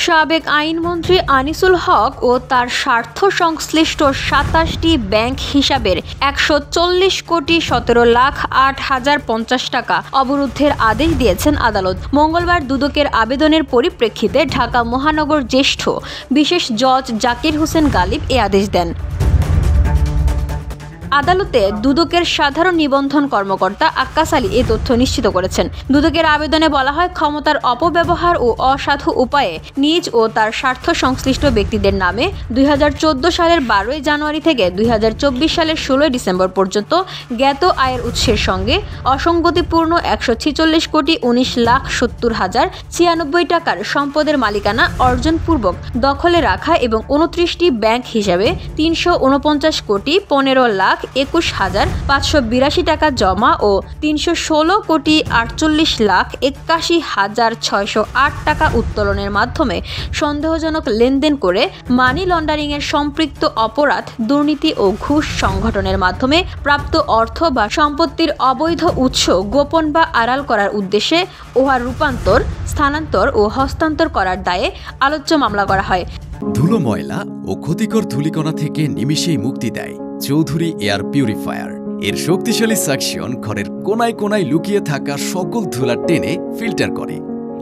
সাবেক আইনমন্ত্রী আনিসুল হক ও তার স্বার্থ সংশ্লিষ্ট ২৭টি ব্যাংক হিসাবের ১৪০,১৭,০৮,০৫০ টাকা অবরুদ্ধের আদেশ দিয়েছেন আদালত। মঙ্গলবার দুদকের আবেদনের পরিপ্রেক্ষিতে ঢাকা মহানগর জ্যেষ্ঠ বিশেষ জজ জাকির হোসেন গালিব এ আদেশ দেন। আদালতে দুদকের সাধারণ নিবন্ধন কর্মকর্তা আক্কাস আলী এ তথ্য নিশ্চিত করেছেন। দুদকের আবেদনে বলা হয়, ক্ষমতার অপব্যবহার ও অসাধু উপায়ে নিজ ও তার স্বার্থ সংশ্লিষ্ট ব্যক্তিদের নামে ২০১৪ সালের ১২ জানুয়ারি থেকে ২০২৪ সালের ১৬ ডিসেম্বর পর্যন্ত জ্ঞাত আয়ের উৎসের সঙ্গে অসঙ্গতিপূর্ণ ১৪৬,৭০,০৯৬ টাকার সম্পদের মালিকানা অর্জনপূর্বক দখলে রাখা এবং ২৯টি ব্যাংক হিসাবে ৩৬৯,২১,৫৮২ টাকা জমা ও ৩১৬,৪৮,৮১,৬০৮ টাকা উত্তোলনের মাধ্যমে সন্দেহজনক লেনদেন করে মানি লন্ডারিংয়ের সম্পৃক্ত অপরাধ, দুর্নীতি ও ঘুষ সংগঠনের মাধ্যমে প্রাপ্ত অর্থ বা সম্পত্তির অবৈধ উৎস গোপন বা আড়াল করার উদ্দেশ্যে উহার রূপান্তর, স্থানান্তর ও হস্তান্তর করার দায়ে আলোচ্য মামলা করা হয়। ধুলো, ময়লা ও ক্ষতিকর ধূলিকণা থেকে নিমিষেই মুক্তি দেয় চৌধুরী এয়ার পিউরিফায়ার। এর শক্তিশালী সাকশন ঘরের কোনায় কোনায় লুকিয়ে থাকা সকল ধুলা টেনে ফিল্টার করে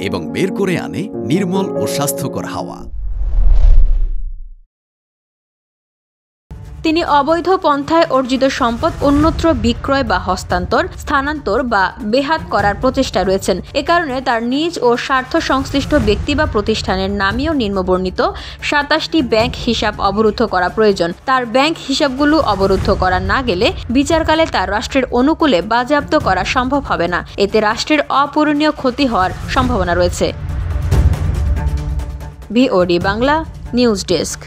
এবং বের করে আনে নির্মল ও স্বাস্থ্যকর হাওয়া। তিনি অবৈধ পন্থায় অর্জিত সম্পদ অন্যত্র বিক্রয় বা হস্তান্তর, স্থানান্তর বা বেহাত করার প্রচেষ্টা রয়েছেন। এ কারণে তার নিজ ও স্বার্থ সংশ্লিষ্ট ব্যক্তি বা প্রতিষ্ঠানের নামীয় নিম্নবর্ণিত ২৭টি ব্যাংক হিসাব অবরুদ্ধ করা প্রয়োজন। তার ব্যাংক হিসাবগুলো অবরুদ্ধ করা না গেলে বিচারকালে তার রাষ্ট্রের অনুকূলে বাজেয়াপ্ত করা সম্ভব হবে না। এতে রাষ্ট্রের অপূরণীয় ক্ষতি হওয়ার সম্ভাবনা রয়েছে। VOD Bangla news desk.